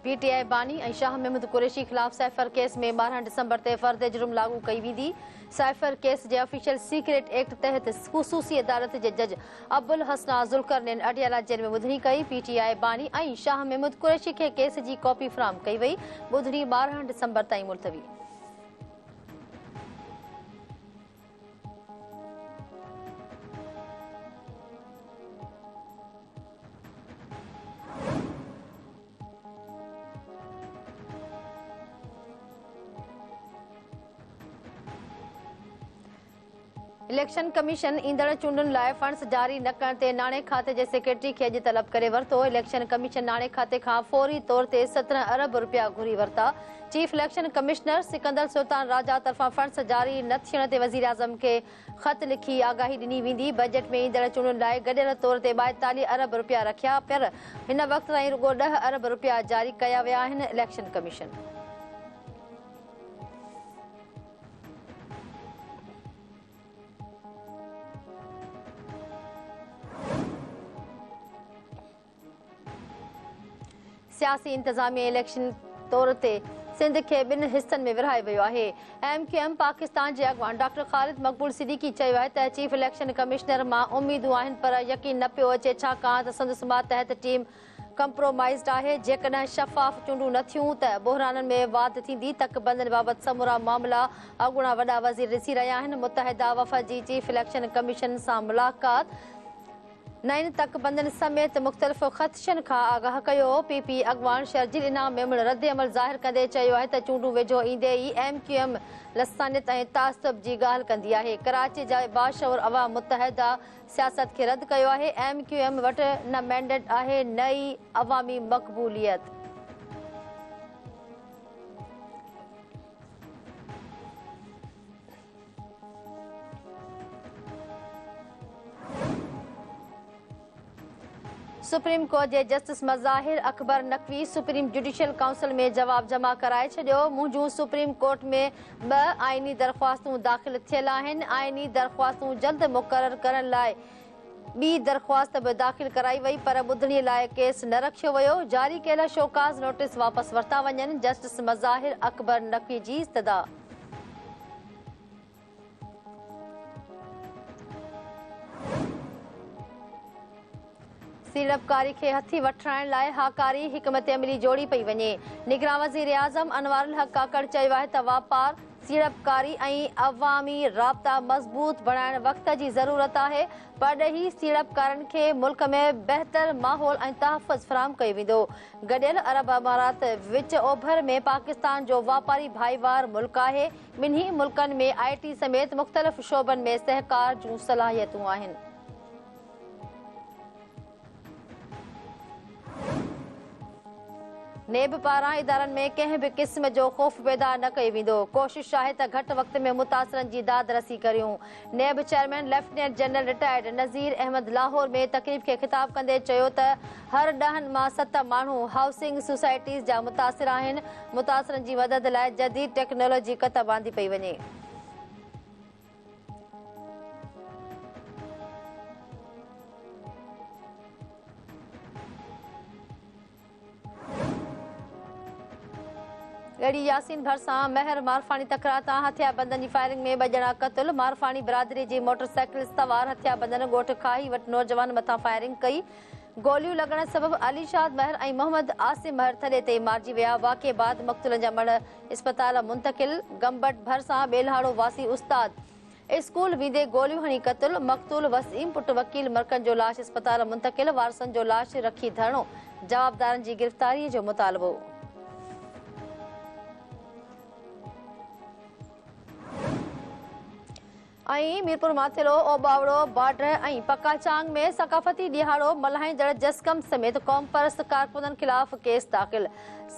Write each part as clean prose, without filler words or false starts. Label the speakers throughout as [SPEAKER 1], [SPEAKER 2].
[SPEAKER 1] PTI बानी ऐं शाह महमूद कुरैशी ख़िलाफ़ साइफर केस में 12 डिसंबर ते फ़र्द जुर्म लागू कई वेंदी। साइफर केस जे ऑफिशियल सीक्रेट एक्ट तहत ख़ुसूसी अदालत जे जज अब्दुल हसना ज़ुल्करनैन अडियाला जेल में ॿुधणी कई। पीटीआई बानी ऐं शाह महमूद कुरैशी खे केस जी कॉपी फराहम कई वई। ॿुधणी 12 डिसंबर ताईं मुलतवी। इलेक्शन कमीशन ईंदड़ चूंडुनि लाइ फंड्स जारी न करण ते नाणे खाते जे सेक्रेटरी खे अॼु तलब करे वरितो। इलेक्शन कमीशन नाणे खाते खां फौरी तौर ते 17 अरब रुपया घुरी वरिता। Chief election commissioner Sikandar Sultan Raja तरफ़ां फंड्स जारी न थियण ते वज़ीर आज़म खे ख़त लिखी आगाही ॾिनी वेंदी। बजट में ईंदड़ चूंडुनि लाइ गॾियल तौर ते 42 अरब रुपया रखिया, पर हिन वक़्त ताईं रुॻो 10 अरब रुपया जारी कया विया आहिनि। इलेक्शन कमीशन सियासी इंतजामिया इलेक्शन तौर ते सिंध के 2 हिस्सनि में विरहाए वियो आहे। MQM पाकिस्तान जे अॻवान डॉक्टर ख़ालिद मक़बूल सिद्दीकी चयो आहे त चीफ इलेक्शन कमिश्नर मां उम्मीदूं आहिनि, पर यकीन न पियो अचे छाकाणि त संदसि मातहत टीम कंप्रोमाइज़ड आहे। जेकॾहिं शफ़ाफ़ चूंडूं न थियूं त बहिराननि में वाध थींदी। तकबंदनि बाबति समूरा मामला अॻूणा वॾा वज़ीर ॾिसी रहिया आहिनि। मुतहदा वफ़द जी चीफ इलेक्शन कमीशन सां मुलाक़ात नईन तकबंदनि समेत मुख़्तलिफ़ ख़दशनि खां आगाह कयो। PP अॻवान शर्जील इनाम मेमुण रद्द अमल ज़ाहिर कंदे चयो आहे त चूंडूं वेझो ईंदे ई MQM लसानियत ऐं तासुब जी ॻाल्हि कंदी आहे। कराची जा बाशऊर अवाम मुतहदा सियासत खे रद्द कयो आहे। MQM वटि न मैंडेट आहे न ई अवामी मक़बूलियत। सुप्रीम कोर्ट जे justice Mazahir Akbar Naqvi supreme judicial council में जवाब जमा कराए छॾियो। मुंहिंजूं सुप्रीम कोर्ट में 2 आइनी दरख़्वास्तूं दाख़िल थियल आहिनि। आइनी दरख़्वास्तूं जल्द मुक़रर करण लाइ ॿी दरख़्वास्त बि दाख़िल कराई वई, पर ॿुधणीअ लाइ केस न रखियो वियो। जारी कयल शोकाज़ नोटिस वापसि वरिता वञनि। जस्टिस मज़ाहिर अकबर नक़वी जी इस्तदा। सीड़पकारी खे हथी वठाइण लाइ हाकारी हिकमत अमली जोड़ी पई वञे। निगरान वज़ीर आज़म अनवारुल हक काकड़ चयो आहे त वापार, सीड़पकारी ऐं अवामी राब्ता मज़बूत बणाइण वक़्त जी ज़रूरत आहे। परॾेही सीड़पकारनि खे मुल्क में बहितर माहौल ऐं तहफ़ुज़ फ़राहम कयो वेंदो। गॾियल अरब अमारात विच ओभर में पाकिस्तान जो वापारी भाईवार मुल्क आहे। ॿिन्ही मुल्कनि में IT समेत मुख़्तलिफ़ शोबनि में सहकार जूं सलाहियतूं आहिनि। नेब पारां इदारनि में कंहिं बि क़िस्म जो ख़ौफ़ पैदा न कयो वेंदो। कोशिश आहे त घटि वक़्त में मुतासिरनि जी दाद रसी करियूं। नेब चेयरमैन लेफ्टिनेंट जनरल रिटायर्ड नज़ीर अहमद लाहौर में तक़रीब खे ख़िताब कंदे चयो त हर 10 मां 7 माण्हू हाउसिंग सोसाइटीज़ जा मुतासिर आहिनि। मुतासिरनि जी मदद लाइ जदीद टेक्नोलॉजी कत बांधी पई वञे। गड़ी यासीन भरसां महर मारफानी तकरार तां हथियारबंदनि जी फायरिंग में 2 ॼणा क़तल। मारफानी बिरादरी जी मोटरसाइकिल सवार हथियारबंदनि ॻोठ खाही वटि नौजवान मथां फायरिंग कई। गोलियूं लॻण सबबि अलीशाद महर ऐं मोहम्मद आसिम महर थॾे ते मारिजी विया। वाक़े बाद मक़तूलनि जा मण इस्पताल मुंतक़िल। गंबट भरसां बेलहाड़ो वासी उस्ताद स्कूल वेंदे गोलियूं हणी क़तल। मक़तूल वसीम पुट वकील मरकन जो लाश इस्पताल मुंतक़िल। वारसनि जो लाश रखी धरणो। जवाबदारनि जी गिरफ़्तारीअ जो मुतालबो। ऐं मीरपुर माथिलो ओबावड़ो बॉर्डर ऐं पकाचांग में सक़ाफ़ती ॾिहाड़ो मल्हाईंदड़ जसकम समेत क़ौम परस्त कारकुननि ख़िलाफ़ केस दाख़िल।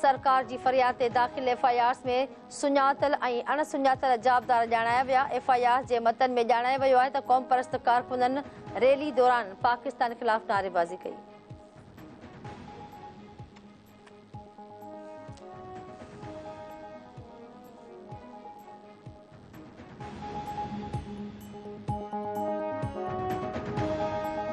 [SPEAKER 1] सरकार जी फ़रियाद ते दाख़िल FIRs में सुञातल ऐं अणसुञातल जाबदार ॼाणाया विया। FIRs जे मतन में ॼाणायो वियो आहे त क़ौम परस्त कारकुननि रैली दौरान पाकिस्तान ख़िलाफ़ नारेबाज़ी कई।